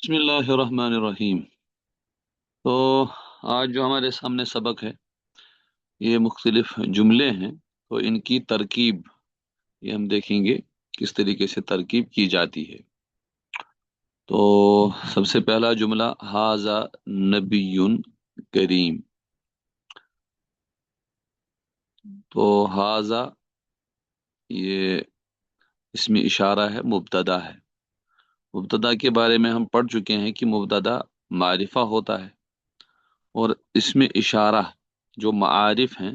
बिस्मिल्लाहिर्रहमानिर्रहीम। तो आज जो हमारे सामने सबक है, ये मुख्तलिफ जुमले हैं। तो इनकी तरकीब ये हम देखेंगे किस तरीके से तरकीब की जाती है। तो सबसे पहला जुमला, हाजा नबियुन करीम। तो हाजा, ये इसमें इशारा है, मुब्तदा है। मुब्तदा के बारे में हम पढ़ चुके हैं कि मुब्तदा मारिफा होता है, और इसमें इशारा जो मारिफ हैं,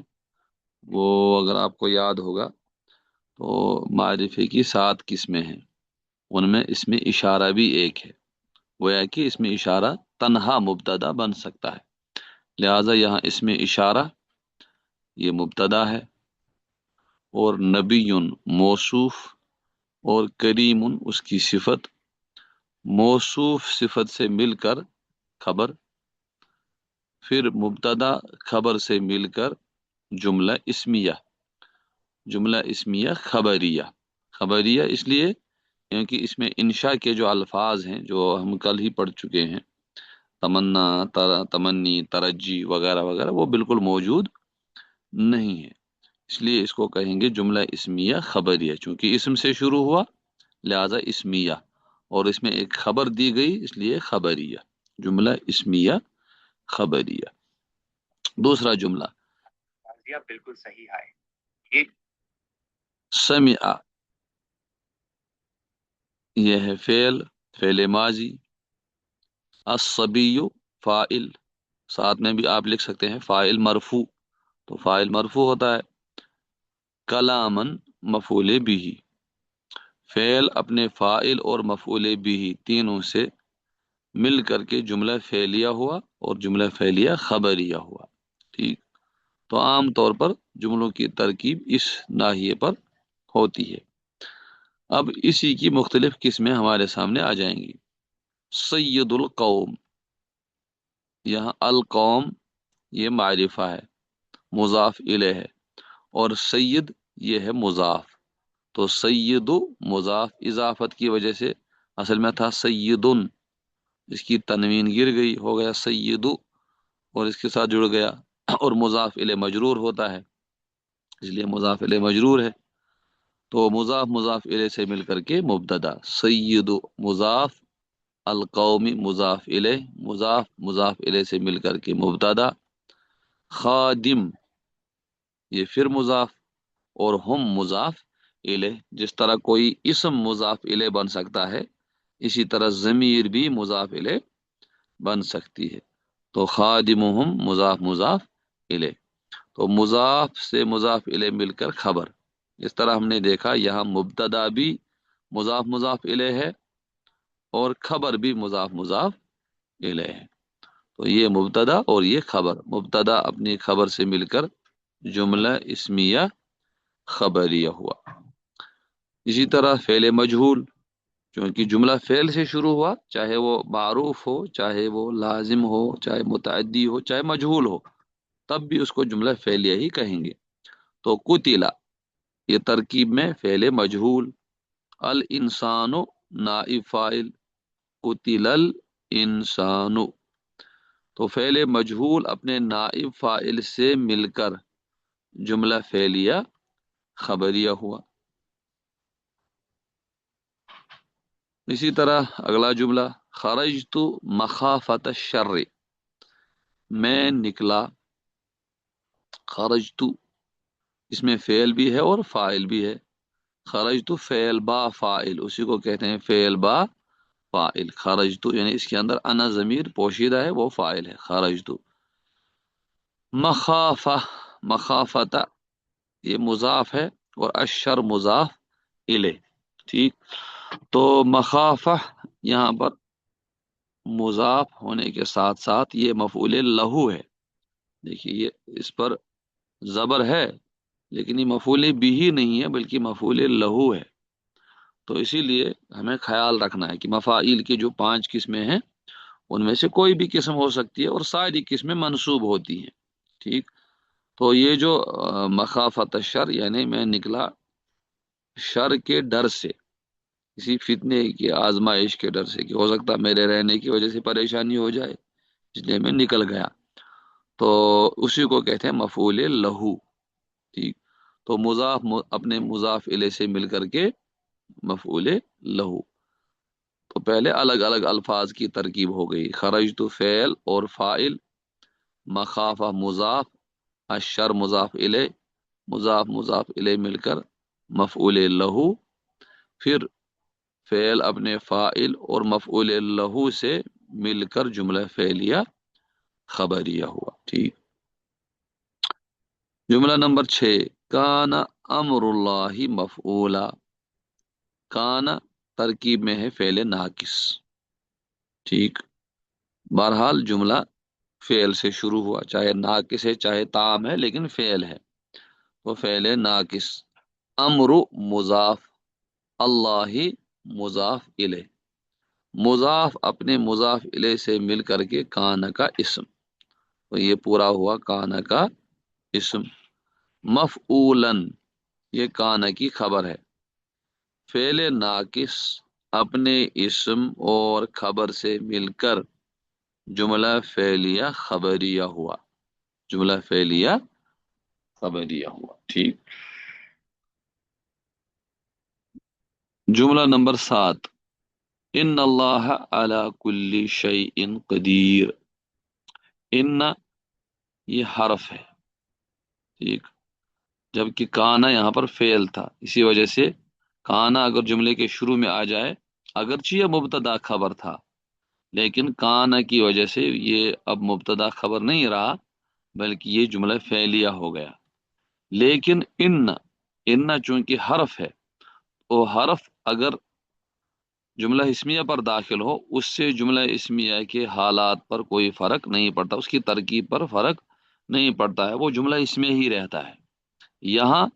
वो अगर आपको याद होगा तो मारिफे की 7 किस्में हैं। उनमें इसमें इशारा भी एक है। गोया कि इसमें इशारा तन्हा मुब्तदा बन सकता है। लिहाजा यहाँ इसमें इशारा ये मुब्तदा है, और नबीयुन मौसूफ, और करीमुन उसकी सिफत। मौसूफ सिफत से मिलकर खबर, फिर मुब्तदा खबर से मिलकर जुमला इस्मिया। जुमला इस्मिया खबरिया। खबरिया इसलिए क्योंकि इसमें इंशा के जो अल्फाज हैं, जो हम कल ही पढ़ चुके हैं, तमन्ना, तमन्नी, तरज्जी वगैरह वगैरह, वो बिल्कुल मौजूद नहीं है। इसलिए इसको कहेंगे जुमला इस्मिया खबरिया। चूंकि इसम से शुरू हुआ, लिहाजा इस्मिया, और इसमें एक खबर दी गई, इसलिए खबरिया। जुमला इस्मिया खबरिया। दूसरा जुमला, बिल्कुल सही है ये। समिआ, यह है फेल, फेल माजी। असबियु फाइल, साथ में भी आप लिख सकते हैं फाइल मरफू। तो फाइल मरफू होता है। कलामन मफूले बिही, फेल अपने फाइल और मफूले बिही तीनों से मिल करके जुमला फेलिया हुआ, और जुमला फेलिया खबरिया हुआ। ठीक। तो आम तौर पर जुमलों की तरकीब इस नाहिए पर होती है। अब इसी की मुख्तलिफ किस्में हमारे सामने आ जाएंगी। सैयदुल कौम, यहाँ अल कौम ये मारिफा है, मुजाफ इले है, और सैयद ये है मुजाफ। तो सैयदु मुजाफ इजाफत की वजह से असल में था सैयदुन, इसकी तनवीन गिर गई, हो गया सैयदु, और इसके साथ जुड़ गया। और मुजाफ इले मजरूर होता है, इसलिए मुजाफ इले मजरूर है। तो मुजाफ मुजाफ इले से मिलकर के मुब्तदा सैयदु मुजाफ, अल कौमी मुजाफ इले, मुजाफ मुजाफ इले से मिलकर के मुब्तदा। खादिम, ये फिर मुजाफ, और हम मुजाफ इले। जिस तरह कोई इसम मुजाफ इले बन सकता है, इसी तरह जमीर भी मुजाफ इले बन सकती है। तो खादिमुहुम मुजाफ मुजाफ इले। तो मुजाफ से मुजाफ इले मिलकर खबर। इस तरह हमने देखा यहाँ मुब्तदा भी मुजाफ मुजाफ इले है, और खबर भी मुजाफ मुजाफ इले है। तो ये मुब्तदा और ये खबर। मुब्तदा अपनी खबर से मिलकर जुमला इस्मिया खबरिया हुआ। इसी तरह फेले मजहूल, क्योंकि जुमला फेल से शुरू हुआ, चाहे वो मारूफ हो, चाहे वो लाजिम हो, चाहे मुतअद्दी हो, चाहे मजहूल हो, तब भी उसको जुमला फेलिया ही कहेंगे। तो कुतिला, ये तरकीब में फेले मजहूल। अल इंसानो नाइब फाइल, कुतिलल इंसानु। तो फेले मजहूल अपने नाइब फाइल से मिलकर जुमला फेलिया खबरिया हुआ। इसी तरह अगला जुमला, खरजतु मखाफत शर्र, मैं निकला। खरजतु, इसमें फेल भी है और फाइल भी है। खरजतु फेल बा फाइल, उसी को कहते हैं फेल बा फाइल। खरजतु यानी इसके अंदर अना जमीर पोशीदा है, वो फाइल है खरजतु। मखाफा, मखाफता ये मुजाफ है, और अशर मुजाफ इले। ठीक। तो मखाफा यहाँ पर मुजाफ होने के साथ साथ ये मफूले लहू है। देखिए ये इस पर जबर है, लेकिन ये मफूले बिही नहीं है, बल्कि मफूले लहू है। तो इसीलिए हमें ख्याल रखना है कि मफाइल की जो 5 किस्में हैं, उनमें से कोई भी किस्म हो सकती है, और सारी किस्में मंसूब होती हैं। ठीक। तो ये जो मखाफत शर, यानी मैं निकला शर के डर से, किसी फितने की आजमाइश के डर से कि हो सकता है मेरे रहने की वजह से परेशानी हो जाए, इसलिए मैं निकल गया। तो उसी को कहते हैं मफूल लहू। ठीक। तो अपने मुजाफ इले से मिल करके मफूल लहू। तो पहले अलग अलग अल्फाज की तरकीब हो गई, खरज तो फेल और फाइल, मखाफा मुजाफ, अशर मुजाफ इले, मुजाफ इले मिलकर मफऊल लहू। फिर फेल अपने फाइल और मफऊल लहू से मिलकर जुमला फेलिया खबरिया हुआ। ठीक। जुमला नंबर 6, काना अमरुल्लाहि मफऊला। काना तरकीब में है फेल नाकिस। ठीक। बहरहाल जुमला फेल से शुरू हुआ, चाहे नाकिस है चाहे ताम है, लेकिन फेल है तो फेल नाकिस। अमरु मुजाफ, अल्लाही मुजाफ इले, मुजाफ अपने मुजाफ इले से मिल करके काना का इस्म। तो ये पूरा हुआ काना का इस्म। मफऊलन, ये काना की खबर है। फेल नाकिस अपने इस्म और खबर से मिलकर जुमला फेलिया खबरिया हुआ, जुमला फेलिया खबरिया हुआ। ठीक। जुमला नंबर 7, इन अल्लाह अला कुल्ली शैइन कदीर। इन्ना ये हरफ है। ठीक। जबकि काना यहाँ पर फेल था, इसी वजह से काना अगर जुमले के शुरू में आ जाए, अगरचे यह मुब्तदा खबर था, लेकिन काना की वजह से ये अब मुब्तदा खबर नहीं रहा, बल्कि ये जुमला फेलिया हो गया। लेकिन इन्ना, इन्ना चूंकि हरफ है, तो हरफ अगर जुमला इस्मिया पर दाखिल हो, उससे जुमला इस्मिया के हालात पर कोई फर्क नहीं पड़ता, उसकी तरकीब पर फर्क नहीं पड़ता है, वो जुमला इस्मिया ही रहता है। यहाँ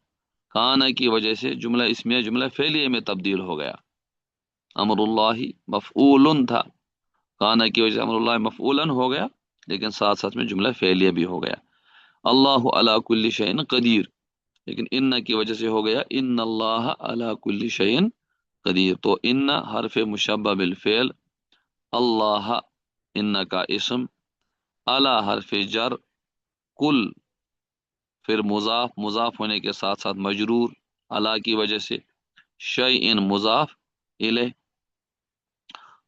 काना की वजह से जुमला इस्मिया जुमला फेलिया में तब्दील हो गया। अमरुल्लाहि मफऊलन था, काना की वजह से अमरुल्लाहि मफऊलन हो गया, लेकिन साथ साथ में जुमला फेलिया भी हो गया। अल्लाह अला कुल्ली शैइन कदीर, लेकिन इन्ना की वजह से हो गया इन अल्लाह अला कुल्ली शैइन कदीर। तो इन्ना हरफ मुशब्बह बिल फेल, अल्लाह इन्ना का इस्म, अला हरफ जर, कुल फिर मुजाफ, मुजाफ होने के साथ साथ मजरूर अला की वजह से, शैइन मुजाफ इले,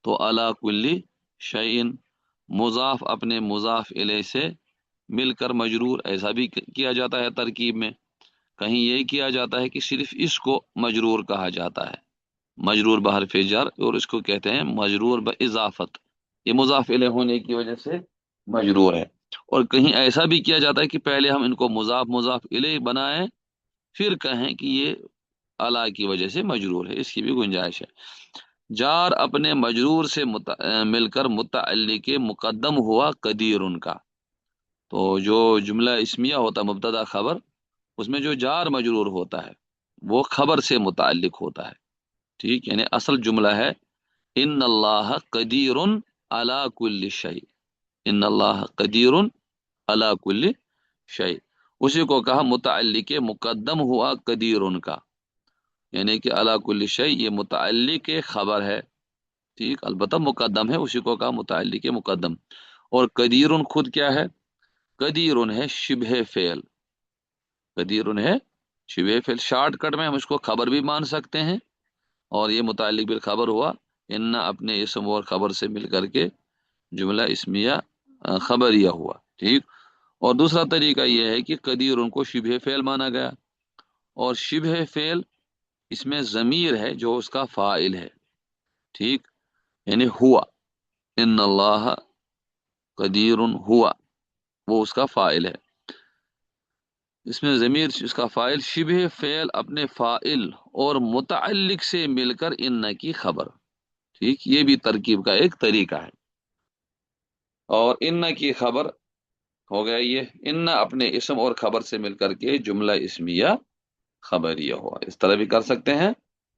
तो अला कुल्ली शैइन, मुजाफ अपने मुजाफ इले से मिलकर मजरूर। ऐसा भी किया जाता है तरकीब में, कहीं ये किया जाता है कि सिर्फ इसको मजरूर कहा जाता है, मजरूर बहरफ जर, और इसको कहते हैं मजरूर ब इजाफत, ये मुजाफ इले होने की वजह से मजरूर है। और कहीं ऐसा भी किया जाता है कि पहले हम इनको मुजाफ मुजाफ इले बनाएं, फिर कहें कि ये अला की वजह से मजरूर है, इसकी भी गुंजाइश है। जार अपने मजरूर से मिलकर मुतअल्लिक़ मुकद्दम हुआ कदीर उनका। तो जो जुमला इस्मिया होता है मुब्तदा खबर, उसमें जो जार मजरूर होता है वो खबर से मुतअल्लिक होता है। ठीक। यानी असल जुमला है इन अल्लाह कदीरुन अला कुल्ली शै, इन अल्लाह कदीरुन अला कुल्ली शै, उसी को कहा मुतअल्लिक़ मुकद्दम हुआ कदीरुन का। यानी कि अला कुल्ली शै ये मुतअल्लिक़ खबर है। ठीक। अलबत्ता मुकद्दम है, उसी को कहा मुतअल्लिक़ मुकद्दम। और कदीरुन खुद क्या है? कदीरुन है शिबह फेल, कदीरुन है शिबह फेल। शॉर्टकट में हम इसको खबर भी मान सकते हैं, और ये मुताल्लिक बिल खबर हुआ, इन्ना अपने इसम और खबर से मिल करके जुमला इसमिया खबरिया हुआ। ठीक। और दूसरा तरीका यह है कि कदीर उनको शिबह फेल माना गया, और शिबह फेल इसमें जमीर है जो उसका फाइल है। ठीक। यानी हुआ, इन अल्लाह कदीर हुआ, वो उसका फाइल है, इसमें जमीर उसका फाइल, शिबह फेल अपने फाइल और मुतअल्लिक से मिलकर इन्ना की खबर। ठीक। ये भी तरकीब का एक तरीका है। और इन्ना की खबर हो गया, ये इन्ना अपने इसम और खबर से मिलकर के जुमला इसमिया खबरिया हुआ, इस तरह भी कर सकते हैं।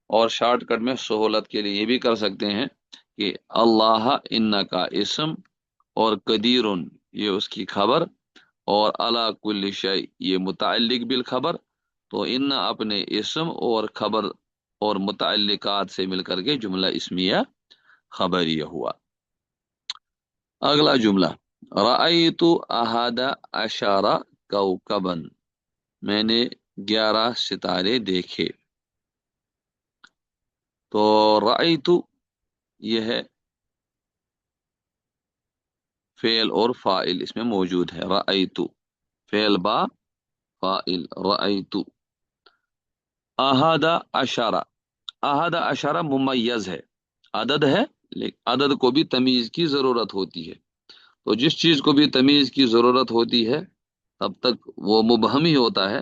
और शॉर्टकट में सहूलत के लिए ये भी कर सकते हैं कि अल्लाह इन्ना का इसम और कदीरुन ये उसकी खबर, और अला कुल्ली शै ये मुतअल्लिक बिल खबर। तो इन्ना अपने इसम और खबर اور متعلقات سے مل کر کے جملہ اسمیہ خبریہ ہوا۔ اگلا جملہ، رأیت احد عشر کوكبا، میں نے 11 ستارے دیکھے۔ تو رأیت یہ ہے فعل اور فاعل اس میں موجود ہے، رأیت فعل با فاعل رأیت۔ احد عشر، احد عشر ممیز ہے، عدد ہے، لیکن عدد کو بھی تمیز کی ضرورت ہوتی ہے، تو جس چیز کو بھی تمیز کی ضرورت ہوتی ہے تب تک وہ مبہم ہی ہوتا ہے،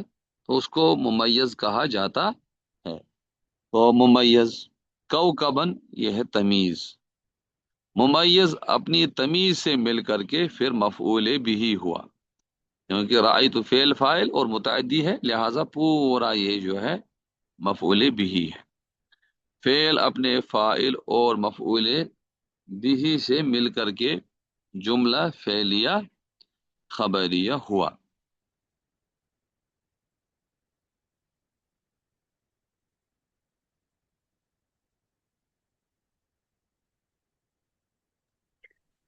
تو اس کو ممیز کہا جاتا ہے۔ تو ممیز، کوکبن یہ ہے تمیز، ممیز اپنی تمیز سے مل کر کے پھر مفعول بھی ہوا، کیونکہ رأی تو فعل فاعل اور متعدی ہے، لہذا پورا یہ جو ہے مفعول بھی ہے۔ فعل اپنے فاعل اور مفعول بھی سے مل کر کے جملہ فعلیہ خبریہ ہوا۔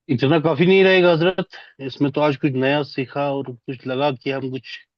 اتنا کافی نہیں رہے گا حضرت؟ اس میں تو آج کچھ نیا سیکھا اور کچھ لگا کہ ہم کچھ